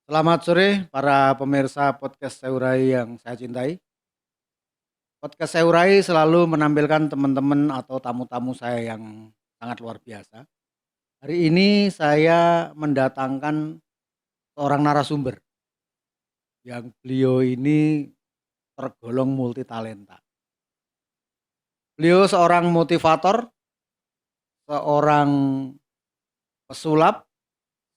Selamat sore para pemirsa podcast Seurai yang saya cintai. Podcast Seurai selalu menampilkan teman-teman atau tamu-tamu saya yang sangat luar biasa. Hari ini saya mendatangkan seorang narasumber yang beliau ini tergolong multitalenta. Beliau seorang motivator, seorang pesulap,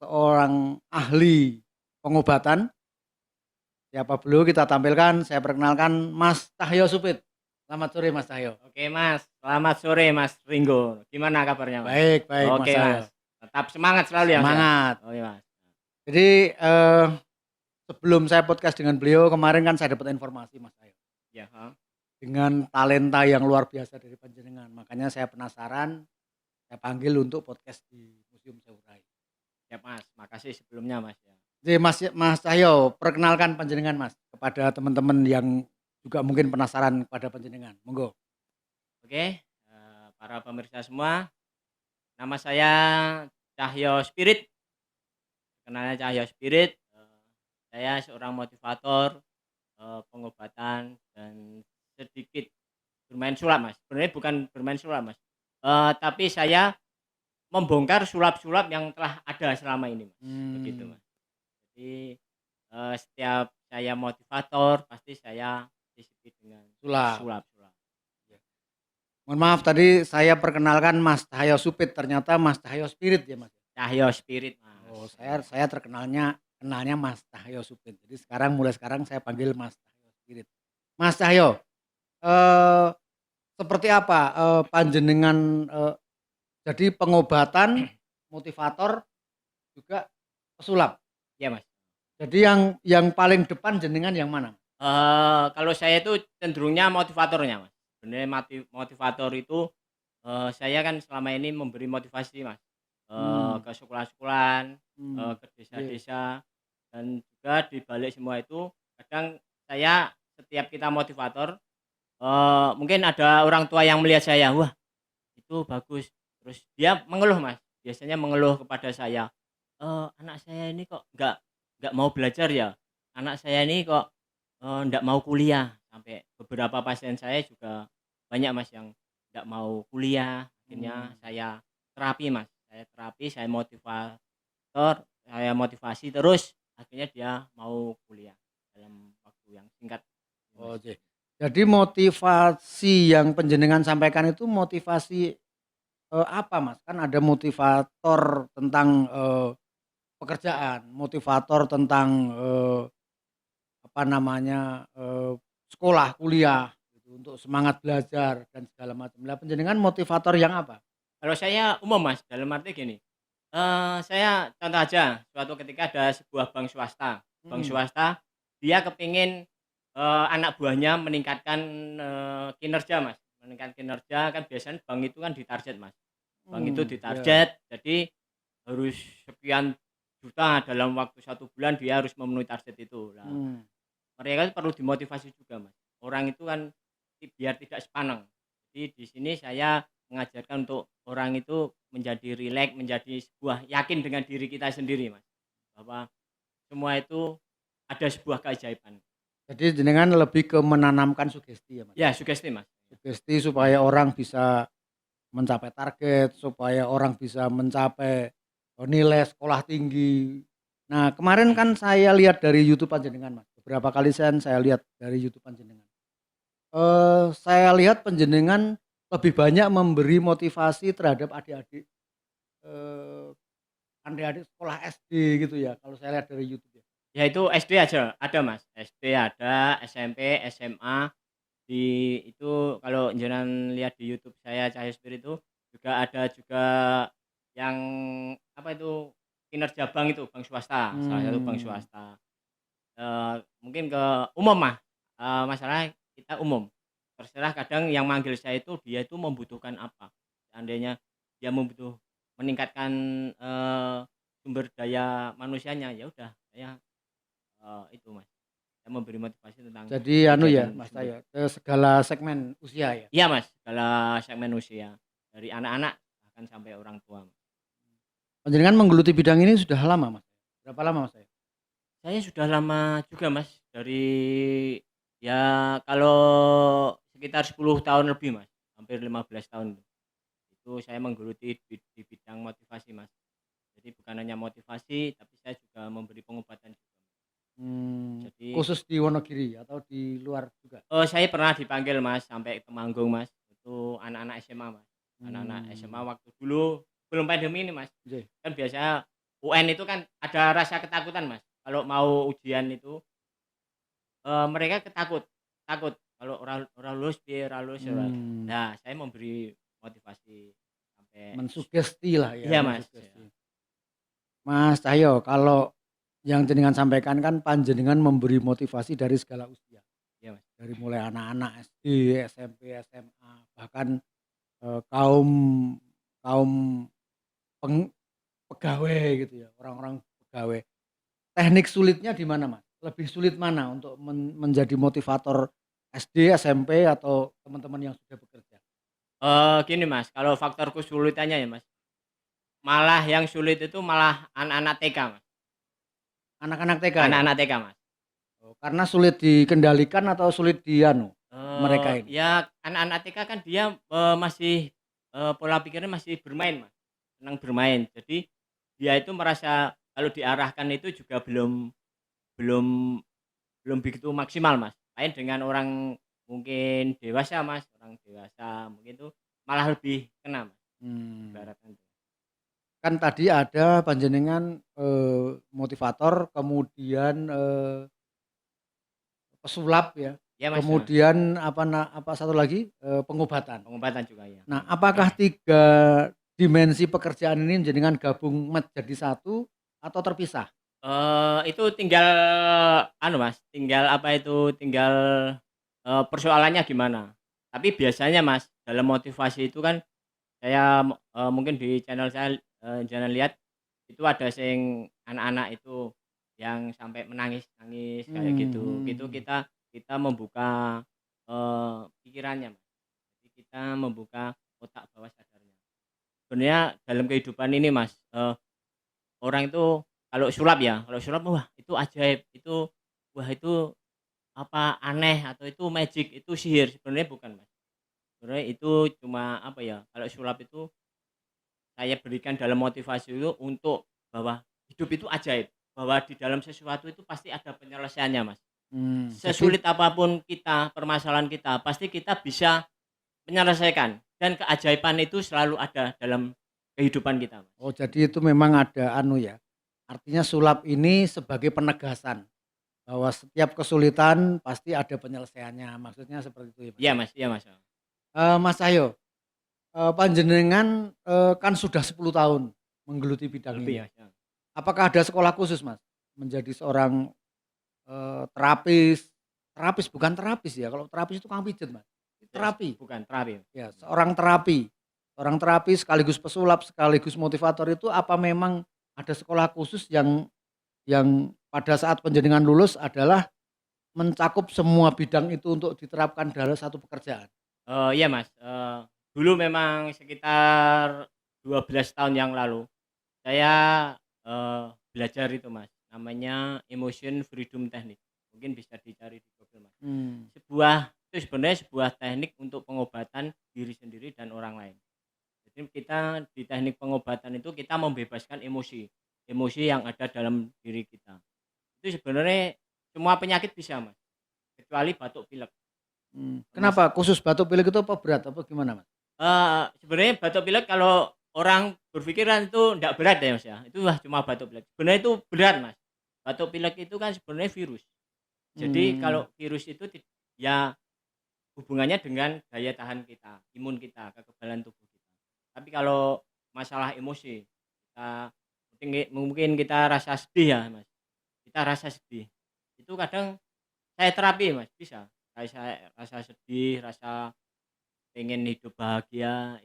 seorang ahli pengobatan. Siapa beliau kita tampilkan, saya perkenalkan Mas Cahyo Supit. Selamat sore Mas Cahyo. Oke Mas, selamat sore Mas Ringo. Gimana kabarnya Mas? Baik, baik Mas Oke Cahyo. Mas, tetap semangat selalu ya Mas ya? Semangat. Oke Mas. Jadi sebelum saya podcast dengan beliau kemarin kan saya dapat informasi Mas Cahyo. Ya, Dengan talenta yang luar biasa dari panjenengan. Makanya saya penasaran, saya panggil untuk podcast di Museum Seurai. siap Mas. Makasih sebelumnya Mas ya. Jadi Mas Cahyo, perkenalkan panjenengan Mas kepada teman-teman yang juga mungkin penasaran kepada panjenengan. Monggo. Oke, para pemirsa semua, nama saya Cahyo Spirit. Kenalnya Cahyo Spirit. Saya seorang motivator, pengobatan dan sedikit bermain sulap Mas. Sebenarnya bukan bermain sulap Mas. Tapi saya membongkar sulap-sulap yang telah ada selama ini Mas. Begitu Mas. Jadi, setiap saya motivator pasti saya disebut dengan Sulap. sulap-sulap. Mohon maaf tadi saya perkenalkan Mas Cahyo Supit, ternyata Mas Cahyo Spirit ya Mas. Cahyo Spirit Mas. Oh, saya kenalnya Mas Cahyo Supit. Jadi mulai sekarang saya panggil Mas Cahyo Spirit. Mas Cahyo, eh, seperti apa panjenengan jadi pengobatan, motivator, juga pesulap. Iya Mas. Jadi yang paling depan jenengan yang mana? Kalau saya itu cenderungnya motivatornya Mas. Sebenarnya motivator itu, saya kan selama ini memberi motivasi Mas, Hmm, ke sekolah-sekolahan, hmm, ke oke. desa-desa, dan juga di balik semua itu kadang saya setiap kita motivator, mungkin ada orang tua yang melihat saya, "Wah itu bagus." Terus dia mengeluh Mas, biasanya mengeluh kepada saya, "Anak saya ini kok nggak mau belajar ya? Anak saya ini kok, nggak mau kuliah." Sampai beberapa pasien saya juga banyak Mas yang nggak mau kuliah, Hmm. akhirnya saya terapi Mas, saya motivator, saya motivasi terus akhirnya dia mau kuliah dalam waktu yang singkat ini Mas. Oke. Jadi motivasi yang panjenengan sampaikan itu motivasi apa Mas? Kan ada motivator tentang pekerjaan, motivator tentang apa namanya, sekolah, kuliah gitu, untuk semangat belajar dan segala macam. Lah panjenengan motivator yang apa? Kalau saya umum Mas, dalam arti gini, saya contoh aja, suatu ketika ada sebuah bank Mhm. swasta dia kepingin, anak buahnya meningkatkan, kinerja Mas, meningkatkan kinerja kan biasanya bank itu kan ditarget Mas, bank itu Ya. ditarget jadi harus sekian juta dalam waktu 1 bulan dia harus memenuhi target itu. Lah Mmm. mereka itu perlu dimotivasi juga Mas, orang itu kan biar tidak sepaneng. Jadi di sini saya mengajarkan untuk orang itu menjadi rileks, menjadi sebuah yakin dengan diri kita sendiri Mas, bahwa semua itu ada sebuah keajaiban. Jadi jenengan lebih ke menanamkan sugesti ya, Mas? Ya sugesti Mas. Sugesti supaya orang bisa mencapai target, supaya orang bisa mencapai, nilai sekolah tinggi. Nah, kemarin kan saya lihat dari YouTube panjenengan, Mas, beberapa kali saya lihat dari YouTube panjenengan. Saya lihat panjenengan lebih banyak memberi motivasi terhadap adik-adik, eee, adik-adik sekolah SD gitu ya, kalau saya lihat dari YouTube ya. Ya itu SD aja ada Mas, SD ada, SMP, SMA, itu kalau jenengan lihat di YouTube saya Cahyo Spirit itu juga ada juga yang apa itu, kinerja bank itu, bank swasta, salah satu bank Mmm. swasta. Mungkin ke umum Mas, masalahnya kita umum. Terserah kadang yang manggil saya itu dia itu membutuhkan apa. Seandainya dia meningkatkan, sumber daya manusianya, ya udah saya, itu Mas, saya memberi motivasi tentang Jadi anu ya, kegiatan Mas tersebut. Cahyo, ke segala segmen usia ya? Iya Mas, segala segmen usia, dari anak-anak bahkan sampai orang tua. Panjenengan menggeluti bidang ini sudah lama, Mas? Berapa lama, Mas Cahyo? Saya sudah lama juga Mas, ya kalau sekitar 10 tahun lebih Mas, hampir 15 tahun. Itu saya menggeluti di bidang motivasi Mas. Jadi bukan hanya motivasi, tapi saya juga memberi pengobatan juga. Jadi, Khusus di Wonogiri atau di luar juga? saya pernah dipanggil Mas, sampai ke Temanggung Mas, itu anak-anak SMA Mas. Anak-anak SMA Mmm, waktu dulu sebelum pandemi ini Mas. nggih. Kan biasanya UN itu kan ada rasa ketakutan Mas, kalau mau ujian itu, mereka takut kalau ora lulus piye, ora lulus ora. Mmm, Nah, saya memberi motivasi sampai Mensugesti lah ya, iya Mas, iya. mensugesti. Mas Cahyo, kalau yang jenengan sampaikan kan panjenengan memberi motivasi dari segala usia, Iya Mas. dari mulai anak-anak SD, SMP, SMA, bahkan, kaum kaum pegawai gitu ya, orang-orang pegawai. Teknik sulitnya di mana, Mas? Lebih sulit mana untuk menjadi motivator SD, SMP, atau teman-teman yang sudah bekerja? Gini Mas, kalau faktor kesulitannya ya Mas, malah yang sulit itu malah anak-anak TK Mas, Anak-anak TK ya? anak-anak TK Mas. Oh, karena sulit dikendalikan atau sulit mereka ini? Ya anak-anak TK kan dia, masih, pola pikirnya masih bermain Mas, senang bermain. Jadi dia itu merasa kalau diarahkan itu juga belum belum begitu maksimal Mas. Lain dengan orang mungkin dewasa Mas, orang dewasa mungkin tuh malah lebih kena Mas, Mmm, ibaratkan tuh. kan tadi ada panjenengan, motivator, kemudian, pesulap ya, Iya Mas, heeh, kemudian apa satu lagi, pengobatan. pengobatan juga ya. Nah, apakah 3 dimensi pekerjaan ini jenengan gabung jadi satu atau terpisah? Itu tinggal anu Mas, tinggal apa itu, tinggal, persoalannya gimana. Tapi biasanya Mas, dalam motivasi itu kan saya, mungkin di channel saya, jangan lihat itu ada anak-anak itu yang sampai menangis-nangis kayak Mmm, gitu. mhm Itu mhm. kita membuka, pikirannya Mas. Jadi kita membuka otak bawah sadarnya. Sebenarnya dalam kehidupan ini Mas, orang itu kalau sulap wah itu ajaib, itu wah itu apa, aneh atau itu magic, itu sihir, sebenarnya bukan, Mas. Sebenarnya itu cuma apa ya, kalau sulap itu saya berikan dalam motivasi itu untuk bahwa hidup itu ajaib, bahwa di dalam sesuatu itu pasti ada penyelesaiannya, Mas. Jadi Sesulit apapun kita, permasalahan kita, pasti kita bisa menyelesaikan dan keajaiban itu selalu ada dalam kehidupan kita, Mas. oh, jadi itu memang ada ya, artinya sulap ini sebagai penegasan bahwa setiap kesulitan pasti ada penyelesaiannya, maksudnya seperti itu ya, Mas, Iya, ya? Mas, iya, Mas. Mas Cahyo, panjenengan, kan sudah 10 tahun menggeluti bidang Lebih ini. ya, Mas. Apakah ada sekolah khusus, Mas, menjadi seorang, terapis terapis bukan terapis ya, kalau terapis itu tukang pijet, Mas. Terapi, Bukan terapi. ya seorang terapi sekaligus pesulap, sekaligus motivator itu apa memang ada sekolah khusus yang pada saat panjenengan lulus adalah mencakup semua bidang itu untuk diterapkan dalam satu pekerjaan? Iya, Mas, dulu memang sekitar 12 tahun yang lalu saya, belajar itu, Mas, namanya Emotion Freedom Technique, mungkin bisa dicari di Google, Mas. Mmm, Itu sebenarnya sebuah teknik untuk pengobatan diri sendiri dan orang lain. Jadi kita di teknik pengobatan itu kita membebaskan emosi, emosi yang ada dalam diri kita. Itu sebenarnya semua penyakit bisa, Mas, kecuali batuk pilek. Mas kenapa khusus batuk pilek itu apa berat apa gimana, Mas? Sebenarnya batuk pilek kalau orang berpikiran itu ndak berat ya, Mas, ya, itu wah cuma batuk pilek. Sebenarnya itu berat, Mas. Batuk pilek itu kan sebenarnya virus. Jadi Mmm, kalau virus itu ya hubungannya dengan daya tahan kita, imun kita, kekebalan tubuh kita. Tapi kalau masalah emosi, kita mungkin kita rasa sedih ya, Mas, kita rasa sedih, itu kadang saya terapi, Mas, bisa. Saya rasa sedih, rasa pengen hidup bahagia,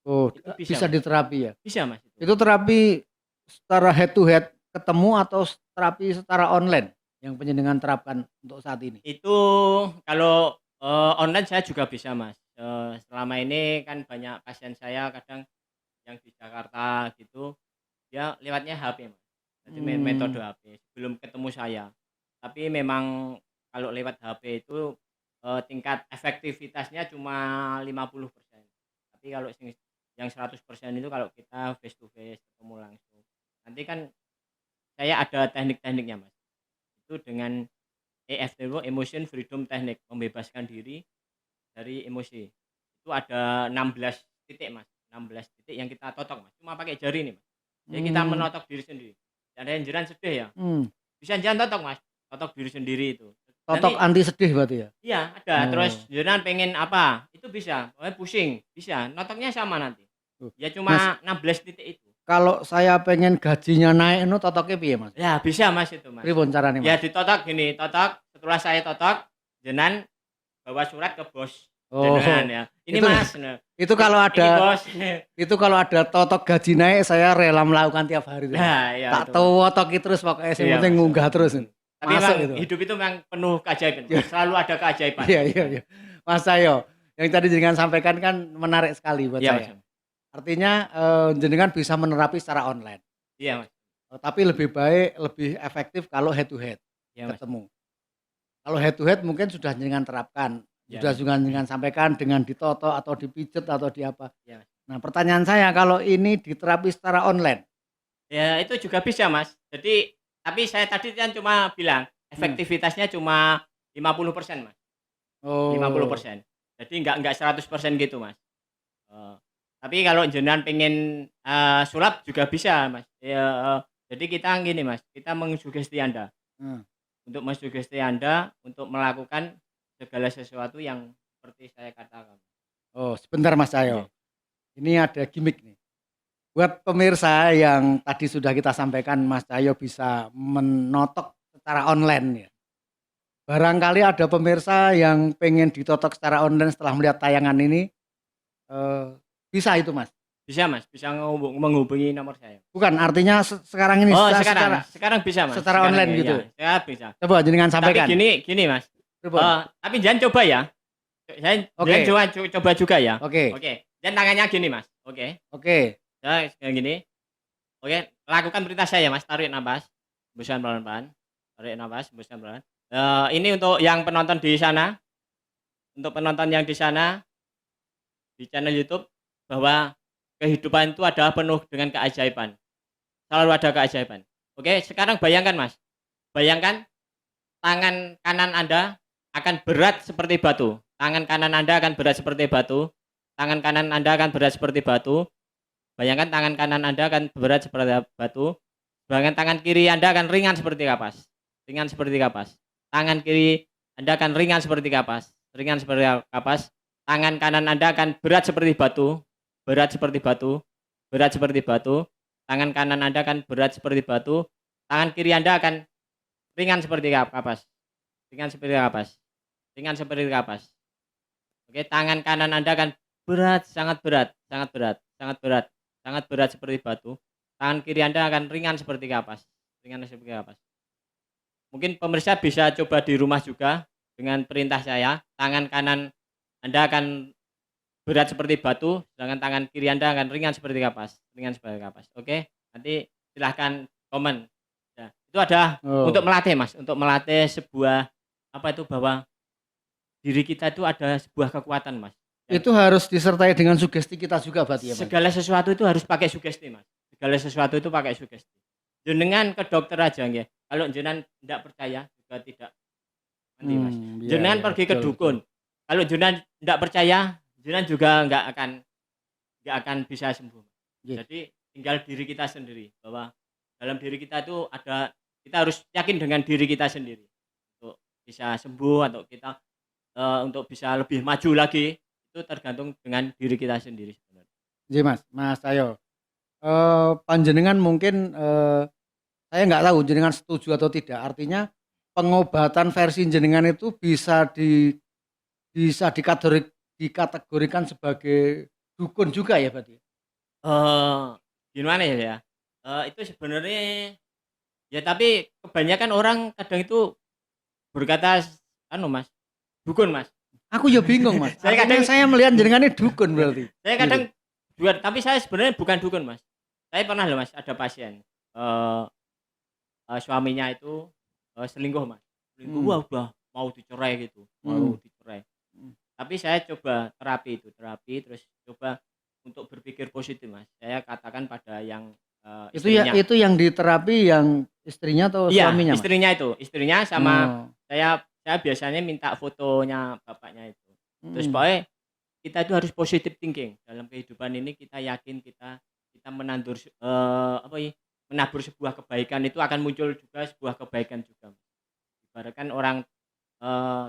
oh, itu bisa, bisa Mas. diterapi ya? Bisa, Mas, itu. Itu terapi secara head to head ketemu atau terapi secara online yang panjenengan terapkan untuk saat ini? Itu kalau, online saya juga bisa, Mas. Selama ini kan banyak pasien saya kadang yang di Jakarta gitu, dia lewatnya HP, Mas. Jadi Hmm. metode HP sebelum ketemu saya. Tapi memang kalau lewat HP itu tingkat efektivitasnya cuma 50%. Tapi kalau yang 100% itu kalau kita face to face ketemu langsung. Nanti kan saya ada teknik-tekniknya Mas. Itu dengan EFT itu Emotion Freedom Technique, membebaskan diri dari emosi. Itu ada 16 titik Mas, 16 titik yang kita totok Mas, cuma pakai jari nih Mas. Jadi kita Hmm. menotok diri sendiri. Ada yang jenengan sedih ya, Hmm. bisa jangan totok Mas, totok diri sendiri itu. Totok Nanti anti sedih berarti ya? iya ada, terus Oh. jenengan pengen apa, itu bisa, pokoknya pusing, bisa, notoknya sama nanti. Tuh. Ya Mas, cuma 16 titik itu. kalau saya pengen gajinya naik nu totoknya piye, Mas? Ya bisa Mas itu Mas. Pripun carane, Ya Mas? ditotok gini, totok, setelah saya totok, jenengan bawa surat ke bos jenengan Oh, ya. Ini itu Mas, nah, itu kalau ini ada bos. itu kalau ada totok gaji naik saya rela melakukan tiap hari tuh, Mas. Nah, iya Tak itu, Mas. totoki terus pokoknya yang Iya, penting Mas. ngunggah terus. Tapi Masuk memang itu, Mas. hidup itu memang penuh keajaiban, Iya. Mas. Selalu ada keajaiban. Iya, iya, iya. Mas Cahyo, yang tadi jenengan sampaikan kan menarik sekali buat Iya, Mas. saya. Artinya jenengan bisa menerapi secara online. Iya, Mas. Tapi lebih baik, lebih efektif kalau head to head Iya, Mas. ketemu. Kalau head to head mungkin sudah jenengan terapkan, Iya, sudah Mas. jenengan sampaikan dengan ditoto atau dipijet atau di apa. Iya, Mas. Nah, pertanyaan saya kalau ini diterapi secara online. Ya, itu juga bisa, Mas. Jadi tapi saya tadi kan cuma bilang Hmm. efektivitasnya cuma 50%, Mas. Oh. 50%. Jadi enggak 100% gitu, Mas. Eee, tapi kalau jenengan pengen, sulap juga bisa, Mas. Ya, jadi kita gini, Mas, kita mengsugesti Anda. Hmm. Untuk mensugesti Anda untuk melakukan segala sesuatu yang seperti saya katakan. Oh, sebentar Mas Iya. Cahyo. Ini ada gimmick nih. Buat pemirsa yang tadi sudah kita sampaikan Mas Cahyo bisa menotok secara online ya. Barangkali ada pemirsa yang pengen ditotok secara online setelah melihat tayangan ini, bisa itu Mas? Bisa, Mas, bisa menghubungi nomor saya. Bukan, artinya sekarang ini Oh, secara sekarang bisa, Mas. secara Sekarang online ya, gitu? iya, saya bisa. Coba jenengan Tapi sampaikan. gini, Mas, Pripun? tapi jangan coba ya. Oke. Jangan coba juga ya. Oke. Oke, dan tangannya gini, Mas. Oke. Oke. Saya kayak gini. Oke, lakukan perintah saya, Mas. Tarik nafas, hembuskan pelan-pelan. Tarik nafas, hembuskan pelan. Ini untuk yang penonton di sana, untuk penonton yang di sana di channel YouTube, bahwa kehidupan itu adalah penuh dengan keajaiban. Selalu ada keajaiban. Oke, sekarang bayangkan, Mas. Bayangkan tangan kanan Anda akan berat seperti batu. Tangan kanan Anda akan berat seperti batu. Tangan kanan Anda akan berat seperti batu. Bayangkan tangan kanan Anda akan berat seperti batu. Bayangkan tangan kiri Anda akan ringan seperti kapas. Ringan seperti kapas. Tangan kiri Anda akan ringan seperti kapas. Ringan seperti kapas. Tangan kanan Anda akan berat seperti batu. Berat seperti batu. Berat seperti batu. Tangan kanan Anda akan berat seperti batu. Tangan kiri Anda akan ringan seperti kapas. Ringan seperti kapas. Ringan seperti kapas. Oke, tangan kanan Anda akan berat, sangat berat, sangat berat, sangat berat, sangat berat seperti batu. Tangan kiri Anda akan ringan seperti kapas. Ringan seperti kapas. Mungkin pemirsa bisa coba di rumah juga dengan perintah saya. Tangan kanan Anda akan berat seperti batu, sedangkan tangan kiri Anda akan ringan seperti kapas. Ringan seperti kapas. Oke, nanti silahkan komen. Ya, itu ada Oh. untuk melatih, Mas, untuk melatih sebuah apa itu, bahwa diri kita itu ada sebuah kekuatan, Mas. Itu harus disertai dengan sugesti kita juga berarti ya, Mas? Segala sesuatu itu harus pakai sugesti, Mas. Segala sesuatu itu pakai sugesti. Jenengan ke dokter aja nggih. Kalau jenengan tidak percaya juga tidak nanti, Mas. Iya, Jenengan iya, pergi ke betul, dukun. Kalau jenengan tidak percaya, jenengan juga nggak akan bisa sembuh. Iya. Jadi tinggal diri kita sendiri, bahwa dalam diri kita itu ada, kita harus yakin dengan diri kita sendiri untuk bisa sembuh atau kita untuk bisa lebih maju lagi, itu tergantung dengan diri kita sendiri sebenarnya. Iya, Mas. Mas Cahyo. Panjenengan mungkin saya nggak tahu jenengan setuju atau tidak. Artinya pengobatan versi jenengan itu bisa dikategorikan sebagai dukun juga ya berarti? Eee, Gimana ya, itu sebenarnya ya, tapi kebanyakan orang kadang itu berkata anu, Mas, dukun, Mas. Aku ya bingung, Mas. Saya Artinya kadang saya melihat jenengan ini dukun berarti. saya Gitu. kadang juga, tapi saya sebenarnya bukan dukun, Mas. Saya pernah loh, Mas, ada pasien, eee, suaminya itu, selingkuh, Mas. Selingkuh, Mhm, wah udah mau dicerai gitu, mau mhm, dicerai. mhm. Tapi saya coba terapi terus coba untuk berpikir positif, Mas. Saya katakan pada yang, istrinya. Itu yang diterapi yang istrinya atau Iya, suaminya, Mas? istrinya sama Oh, saya biasanya minta fotonya bapaknya itu. Terus mhm. pokoknya kita itu harus positive thinking dalam kehidupan ini kita yakin kita kita menandur apa ya, menabur sebuah kebaikan itu akan muncul juga sebuah kebaikan juga. Ibaratkan orang,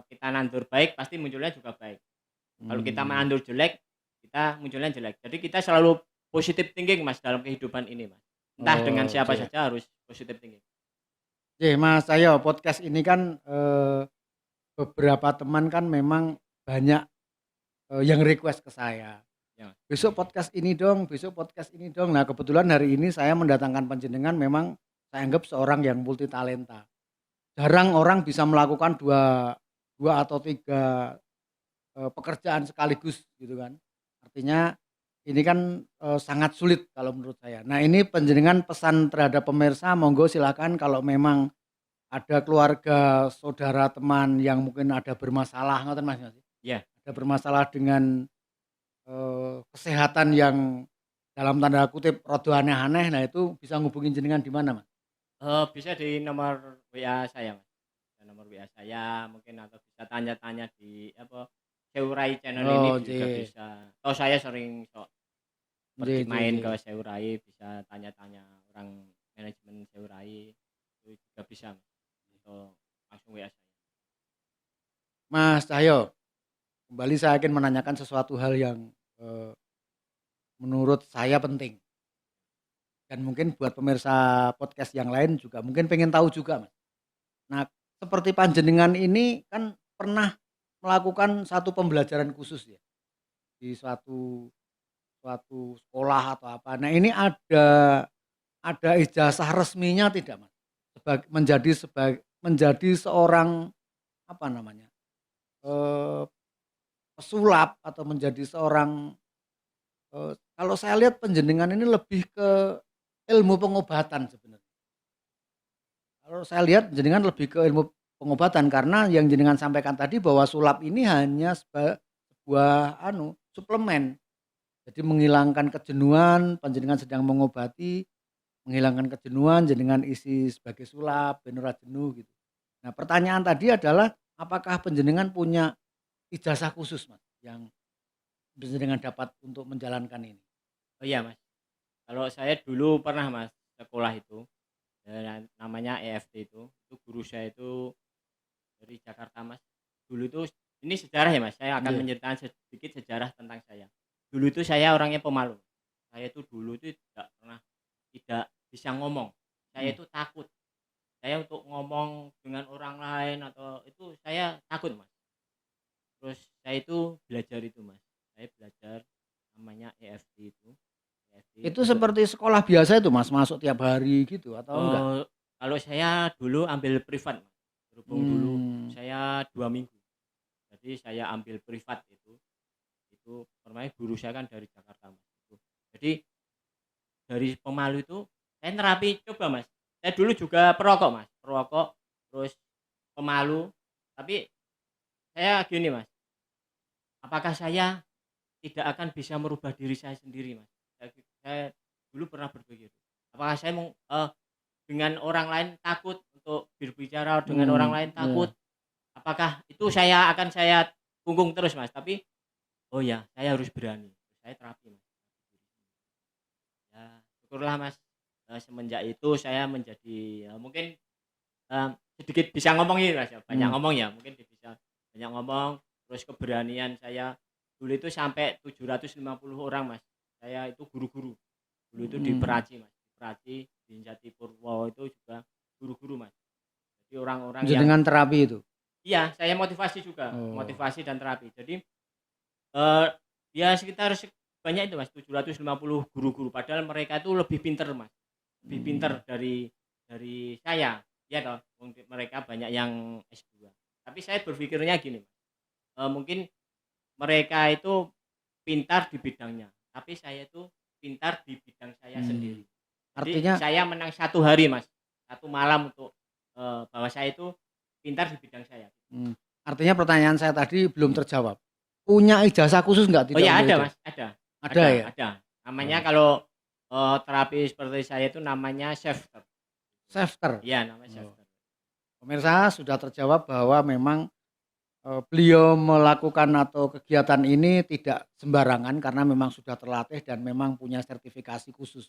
kita nandur baik pasti munculnya juga baik. Kalau kita Mmm, menandur jelek, kita munculnya jelek. Jadi kita selalu positive thinking, Mas, dalam kehidupan ini, Mas. Entah dengan oh, siapa iya. saja harus positive thinking. Oke, Mas Cahyo, podcast ini kan, beberapa teman kan memang banyak, yang request ke saya, Ya, Mas. "Besok podcast ini dong, besok podcast ini dong." Nah, kebetulan hari ini saya mendatangkan panjenengan memang saya anggap seorang yang multi talenta. Jarang orang bisa melakukan dua dua atau 3 pekerjaan sekaligus gitu kan. Artinya ini kan, sangat sulit kalau menurut saya. Nah, ini panjenengan pesan terhadap pemirsa monggo silakan kalau memang ada keluarga, saudara, teman yang mungkin ada bermasalah ngoten Mas, Iya, ada bermasalah dengan, kesehatan yang dalam tanda kutip "rada aneh-aneh." Nah, itu bisa ngubungin jenengan di mana, Mas? bisa di nomor WA saya, Mas. Nomor WA saya mungkin atau bisa tanya-tanya di apa, Seurai channel ini Oh, juga nggih. bisa. Oh, saya sering Nggih pergi nggih main nggih. ke Seurai bisa tanya-tanya orang manajemen Seurai, itu juga bisa, Mas, atau langsung WA saya. Mas Cahyo, kembali saya ingin menanyakan sesuatu hal yang, eee, menurut saya penting dan mungkin buat pemirsa podcast yang lain juga mungkin pengen tahu juga, Mas. Nah, seperti panjenengan ini kan pernah melakukan satu pembelajaran khusus ya, di suatu suatu sekolah atau apa. Nah, ini ada ijazah resminya tidak, Mas? Menjadi seorang apa namanya, eee, pesulap atau menjadi seorang, kalau saya lihat panjenengan ini lebih ke ilmu pengobatan sebenarnya. Kalau saya lihat jenengan lebih ke ilmu pengobatan karena yang jenengan sampaikan tadi bahwa sulap ini hanya sebuah suplemen. Jadi menghilangkan kejenuhan, panjenengan sedang mengobati, menghilangkan kejenuhan jenengan isi sebagai sulap ben ora jenuh gitu. Nah, pertanyaan tadi adalah apakah panjenengan punya ijazah khusus, Mas, yang panjenengan dapat untuk menjalankan ini? Oh iya, Mas, kalau saya dulu pernah, Mas, sekolah itu, namanya EFT itu guru saya itu dari Jakarta, Mas. Dulu itu ini sejarah ya, Mas, saya akan Nggih. menceritakan sedikit sejarah tentang saya. Dulu itu saya orangnya pemalu. Saya itu dulu itu tidak bisa ngomong. Saya Mhm, itu takut. Saya untuk ngomong dengan orang lain atau itu saya takut, Mas. Terus saya itu belajar itu, Mas. Saya belajar namanya EFT itu. EFT itu untuk seperti sekolah biasa itu, Mas, masuk tiap hari gitu atau enggak? eee, kalau saya dulu ambil privat, Mas. Berhubung dulu Mmm, saya 2 minggu. Jadi saya ambil privat itu pertamanya guru saya kan dari Jakarta, Mas, itu. Jadi dari pemalu itu saya nerapi coba, Mas. Saya dulu juga perokok, Mas, perokok, terus pemalu, tapi saya gini, Mas, apakah saya tidak akan bisa merubah diri saya sendiri, Mas? Saya dulu pernah berpikir, apakah saya dengan orang lain takut untuk berbicara dengan orang lain takut, iya. apakah itu saya punggung terus, Mas, tapi, oh ya saya harus berani, saya terapi, Mas. Ya syukurlah, Mas, semenjak itu saya menjadi ya mungkin, eee, sedikit bisa ngomong ini, Mas, ya, banyak Mmm, ngomong ya, mungkin bisa banyak ngomong, terus keberanian saya dulu itu sampai 750 orang, Mas. Saya itu guru-guru, dulu itu di mhm. Peraci, Mas, di Peraci, di Jatipurwo itu juga guru-guru, Mas. Jadi orang-orang yang Jenengan terapi itu? iya, saya motivasi juga, Oh, motivasi dan terapi. Jadi, eee, ya sekitar banyak itu, Mas, 750 guru-guru, padahal mereka itu lebih pinter, Mas, lebih pinter mmm, dari saya, ya toh, mungkin mereka banyak yang S2. Tapi saya berpikirnya gini, Mas, mungkin mereka itu pintar di bidangnya, tapi saya itu pintar di bidang saya mmm. sendiri. Jadi Artinya saya menang 1 hari, Mas, satu malam untuk bahwa saya itu pintar di bidang saya. Artinya pertanyaan saya tadi belum terjawab. Punya ijazah khusus nggak Oh tidak ya untuk ada itu? Mas, ada. Ada ya? Ada. Namanya Oh. kalau terapi seperti saya itu namanya shafter. Shafter. Iya, namanya Oh. shafter. Pemirsa sudah terjawab bahwa memang beliau melakukan atau kegiatan ini tidak sembarangan karena memang sudah terlatih dan memang punya sertifikasi khusus.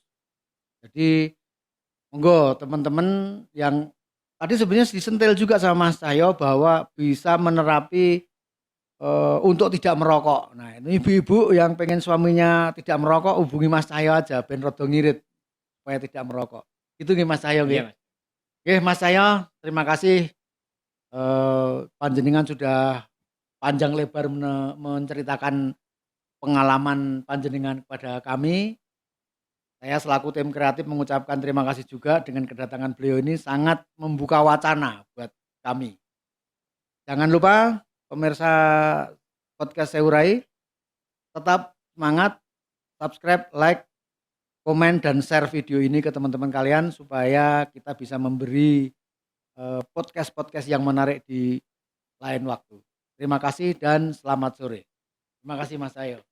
Jadi monggo teman-teman yang tadi sebenarnya disentil juga sama Mas Cahyo bahwa bisa menerapi untuk tidak merokok. Nah, ini ibu-ibu yang pengen suaminya tidak merokok hubungi Mas Cahyo aja ben rada ngirit supaya tidak merokok. Itu nggih Mas Cahyo nggih. Iya, Mas. Nggih Mas Cahyo, terima kasih panjenengan sudah panjang lebar menceritakan pengalaman panjenengan kepada kami. Saya selaku tim kreatif mengucapkan terima kasih juga dengan kedatangan beliau ini sangat membuka wacana buat kami. Jangan lupa pemirsa podcast Seurai tetap semangat, subscribe, like, komen dan share video ini ke teman-teman kalian supaya kita bisa memberi podcast-podcast yang menarik di lain waktu. Terima kasih dan selamat sore. Terima kasih Mas Ayo.